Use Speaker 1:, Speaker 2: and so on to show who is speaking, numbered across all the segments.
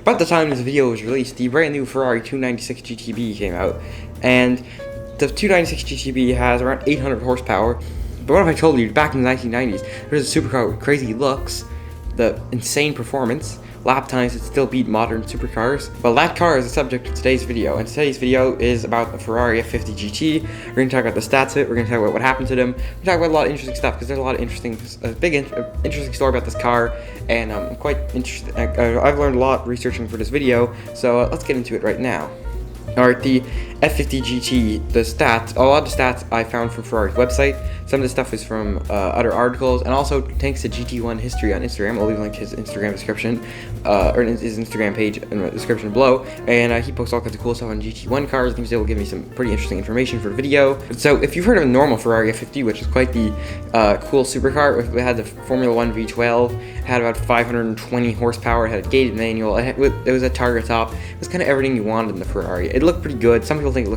Speaker 1: About the time this video was released, the brand new Ferrari 296 GTB came out, and the 296 GTB has around 800 horsepower. But what if I told you, back in the 1990s, there's a supercar with crazy looks, the insane performance, lap times that still beat modern supercars? Well, that car is the subject of today's video, and today's video is about the Ferrari F50 GT. We're going to talk about the stats of it, we're going to talk about what happened to them, we're going to talk about a lot of interesting stuff, because there's a lot of interesting story about this car, and I'm quite interested. I've learned a lot researching for this video, so let's get into it right now. Alright, the F50 GT, the stats, a lot of the stats I found from Ferrari's website. Some of the stuff is from other articles, and also thanks to GT1 History on Instagram. I'll leave a link to his Instagram description, or his Instagram page in the description below. And he posts all kinds of cool stuff on GT1 cars. He was able to give me some pretty interesting information for the video. So if you've heard of a normal Ferrari F50, which is quite the cool supercar, it had the Formula 1 V12, it had about 520 horsepower, it had a gated manual, it was a target top. It was kind of everything you wanted in the Ferrari. It looked pretty good. Some people say it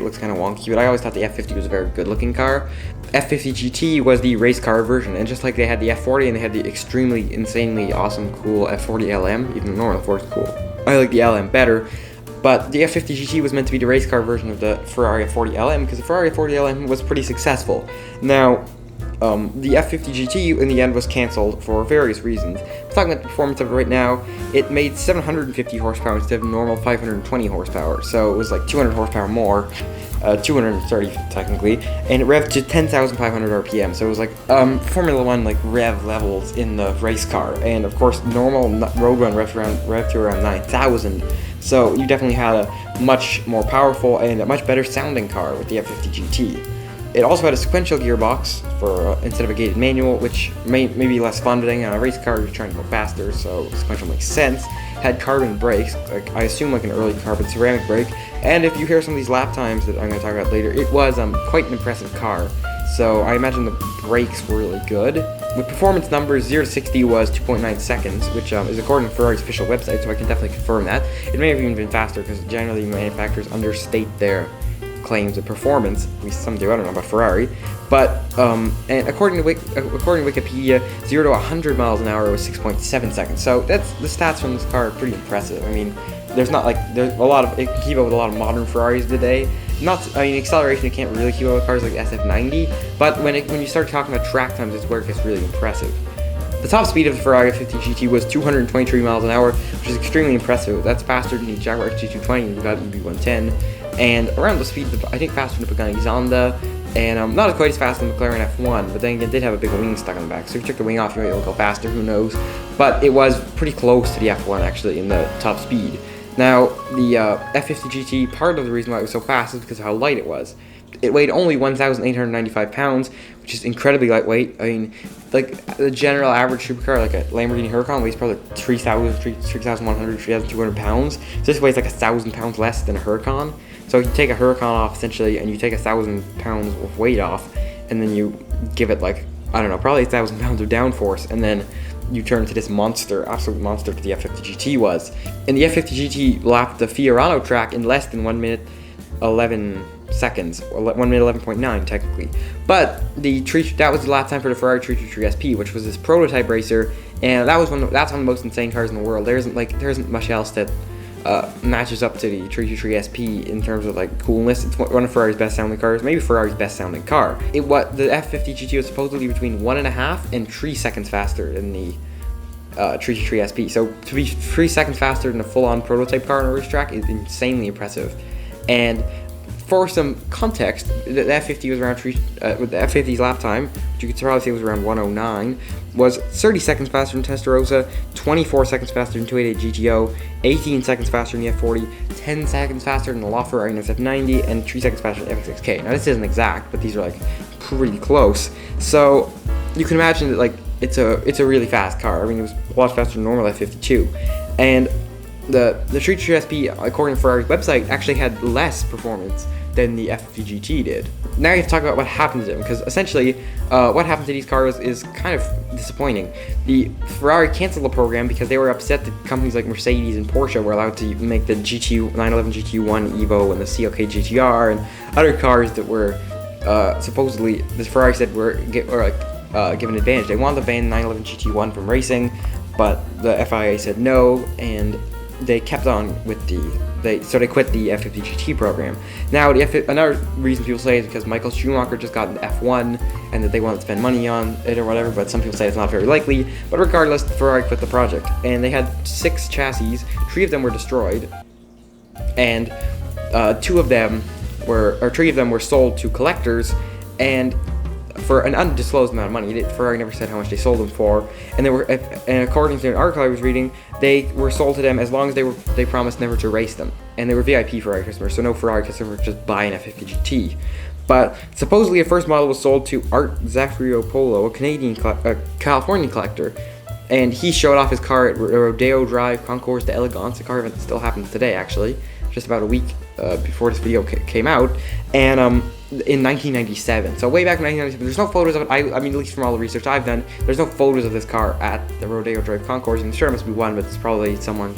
Speaker 1: looks kind of wonky, but I always thought the F50 was a very good looking car. F50 GT was the race car version, and just like they had the F40 and they had the extremely, insanely awesome, cool F40 LM, even the normal F40 is cool. I like the LM better, but the F50 GT was meant to be the race car version of the Ferrari F40 LM, because the Ferrari F40 LM was pretty successful. Now, the F50 GT in the end was cancelled for various reasons. I'm talking about the performance of it right now. It made 750 horsepower instead of normal 520 horsepower, so it was like 200 horsepower more. 230 technically, and it revved to 10,500 RPM, so it was like Formula 1 like rev levels in the race car, and of course normal road run revved to around 9,000, so you definitely had a much more powerful and a much better sounding car with the F50 GT. It also had a sequential gearbox for instead of a gated manual, which may be less fun, but on a race car you're trying to go faster, so sequential makes sense. Had carbon brakes, like I assume like an early carbon ceramic brake, and if you hear some of these lap times that I'm going to talk about later, it was quite an impressive car, so I imagine the brakes were really good. With performance numbers, 0 to 60 was 2.9 seconds, which is according to Ferrari's official website, so I can definitely confirm that. It may have even been faster, because generally manufacturers understate their claims of performance, at least some do, I don't know about Ferrari, but and according to Wikipedia, 0 to 100 miles an hour was 6.7 seconds, so that's the stats from this car are pretty impressive. I mean, there's a lot of, it can keep up with a lot of modern Ferraris today. Acceleration it can't really keep up with cars like SF90, but when you start talking about track times, it's where it gets really impressive. The top speed of the Ferrari F50 GT was 223 miles an hour, which is extremely impressive. That's faster than the Jaguar XJ220 and the Bugatti EB110, and around the speed, I think faster than the Pagani Zonda, and not quite as fast as the McLaren F1, but then again, it did have a big wing stuck on the back, so if you took the wing off, you might be able to go faster, who knows, but it was pretty close to the F1 actually in the top speed. Now, the F50 GT, part of the reason why it was so fast is because of how light it was. It weighed only 1,895 pounds, which is incredibly lightweight. I mean, like the general average supercar, like a Lamborghini Huracan, weighs probably 3,100, 3,200 pounds. So this weighs like 1,000 pounds less than a Huracan. So you take a Huracan off essentially, and you take 1,000 pounds of weight off, and then you give it like, I don't know, probably 1,000 pounds of downforce, and then you turn to this monster, absolute monster that the F50 GT was. And the F50 GT lapped the Fiorano track in less than 1 minute 11 seconds, or 1 minute 11.9 technically. But that was the lap time for the Ferrari 323 SP, which was this prototype racer, and that's one of the most insane cars in the world. There isn't much else that matches up to the 323 SP in terms of like coolness. It's one of Ferrari's best sounding cars, maybe Ferrari's best sounding car. The F50 GT was supposedly between 1.5 and 3 seconds faster than the 323 SP. So to be 3 seconds faster than a full-on prototype car on a racetrack is insanely impressive. And for some context, the F50 was around with the F50's lap time, which you could probably say was around 109, was 30 seconds faster than Testarossa, 24 seconds faster than 288 GTO, 18 seconds faster than the F40, 10 seconds faster than the LaFerrari SF90, and 3 seconds faster than the FX6K. Now this isn't exact, but these are like pretty close. So you can imagine that like it's a really fast car. I mean, it was a lot faster than normal F52, and the 323 SP, according to Ferrari's website, actually had less performance than the F50 GT did. Now you have to talk about what happened to them, because essentially what happened to these cars is kind of disappointing. The Ferrari canceled the program because they were upset that companies like Mercedes and Porsche were allowed to make the 911 GT1 Evo and the CLK GTR and other cars that were supposedly, the Ferrari said were given advantage. They wanted to ban 911 GT1 from racing, but the FIA said no, and they kept on with they quit the F50 GT program. Now, another reason people say is because Michael Schumacher just got an F1 and that they want to spend money on it or whatever, but some people say it's not very likely. But regardless, Ferrari quit the project, and they had 6 chassis. 3 of them were destroyed, and 3 of them were sold to collectors, and for an undisclosed amount of money. Ferrari never said how much they sold them for, and according to an article I was reading, they were sold to them as long as they promised never to race them, and they were VIP Ferrari customers, so no Ferrari customer would just buy an F50 GT. But supposedly, a first model was sold to Art Zafriopolo, a Californian collector, and he showed off his car at Rodeo Drive Concours d'Elegance. The car event still happens today, actually, just about a week before this video came out, and in 1997. So way back in 1997, there's no photos of it. I mean, at least from all the research I've done, there's no photos of this car at the Rodeo Drive Concours. And sure, there must be one, but it's probably someone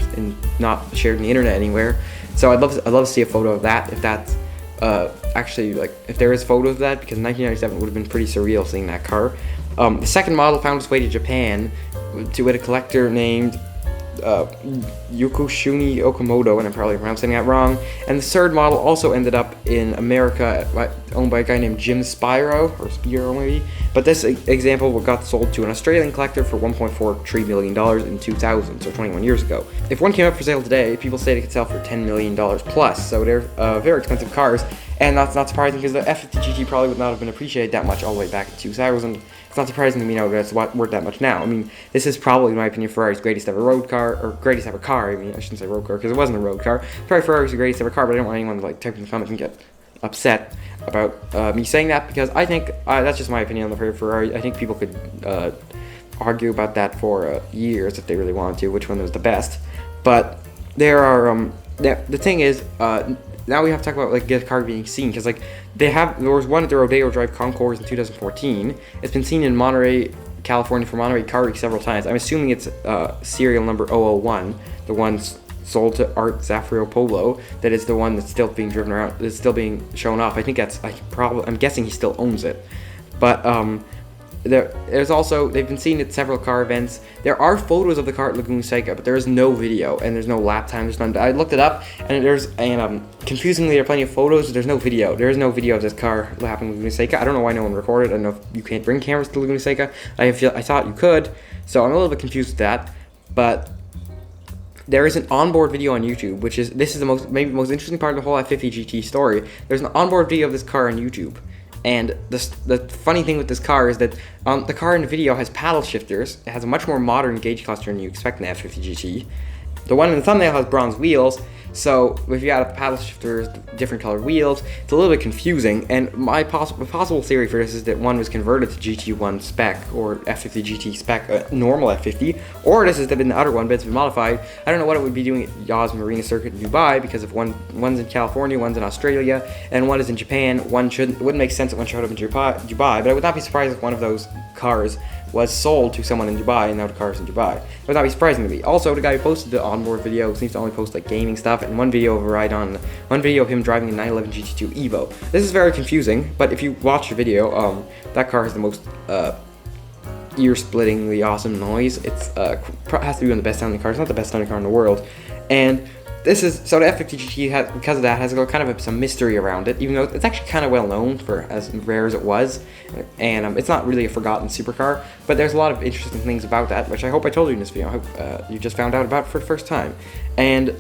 Speaker 1: not shared in the internet anywhere. So I'd love to see a photo of that, if that's actually, like, if there is photos of that, because in 1997 it would have been pretty surreal seeing that car. The second model found its way to Japan with a collector named Yokoshuni Okamoto, and I'm probably pronouncing that wrong. And the third model also ended up in America, owned by a guy named Jim Spiro maybe. But this example got sold to an Australian collector for $1.43 million in 2000, so 21 years ago. If one came up for sale today, people say they could sell for $10 million plus, so they're very expensive cars. And that's not surprising, because the F50 GT probably would not have been appreciated that much all the way back in 2000. It's not surprising to me now that it's worth that much now. I mean, this is probably, in my opinion, Ferrari's greatest ever road car, or greatest ever car. I mean, I shouldn't say road car, because it wasn't a road car. Probably Ferrari's the greatest ever car, but I don't want anyone to like type in the comments and get upset about me saying that, because I think that's just my opinion on the Ferrari. I think people could argue about that for years if they really wanted to, which one was the best. But there are the thing is, now we have to talk about like the car being seen, because like there was one at the Rodeo Drive Concours in 2014. It's been seen in Monterey, California for Monterey Car Week several times. I'm assuming it's serial number 001, the one sold to Art Zafriopolo, that is the one that's still being driven around, that's still being shown off. I think I'm guessing he still owns it. But there's also, they've been seen at several car events. There are photos of the car at Laguna Seca, but there is no video, and there's no lap time. There's none. I looked it up, and confusingly, there are plenty of photos, but there's no video. There is no video of this car lapping Laguna Seca. I don't know why no one recorded. I don't know if you can't bring cameras to Laguna Seca. I thought you could, so I'm a little bit confused with that. But there is an onboard video on YouTube, this is maybe the most interesting part of the whole F50 GT story. There's an onboard video of this car on YouTube. And the funny thing with this car is that the car in the video has paddle shifters. It has a much more modern gauge cluster than you expect in the F50 GT. The one in the thumbnail has bronze wheels, so if you add paddle shifters, different colored wheels, it's a little bit confusing. And my possible theory for this is that one was converted to GT1 spec, or F50 GT spec, normal F50, or this has been the other one, but it's been modified. I don't know what it would be doing at Yas Marina Circuit in Dubai, because if one's in California, one's in Australia, and one is in Japan, it wouldn't make sense that one showed up in Dubai, but I would not be surprised if one of those cars was sold to someone in Dubai, and now the car is in Dubai. It would not be surprising to me. Also, the guy who posted the onboard video seems to only post like gaming stuff, and one video of him driving a 911 GT2 Evo. This is very confusing, but if you watch the video, that car has the most ear-splittingly awesome noise. It's has to be one of the best sounding cars. It's not the best sounding car in the world, and the F50 GT because of that has kind of some mystery around it, even though it's actually kind of well known for as rare as it was, and it's not really a forgotten supercar. But there's a lot of interesting things about that, which I hope I told you in this video. I hope you just found out about for the first time. And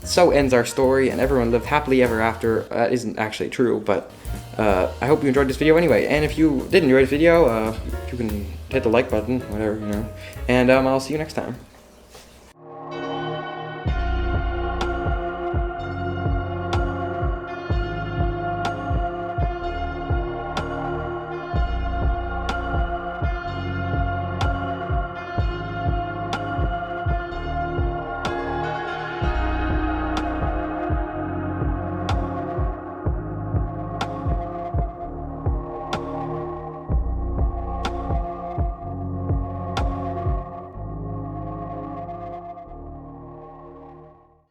Speaker 1: so ends our story, and everyone lived happily ever after. That isn't actually true, but I hope you enjoyed this video anyway. And if you did enjoy this video, you can hit the like button, whatever, and I'll see you next time.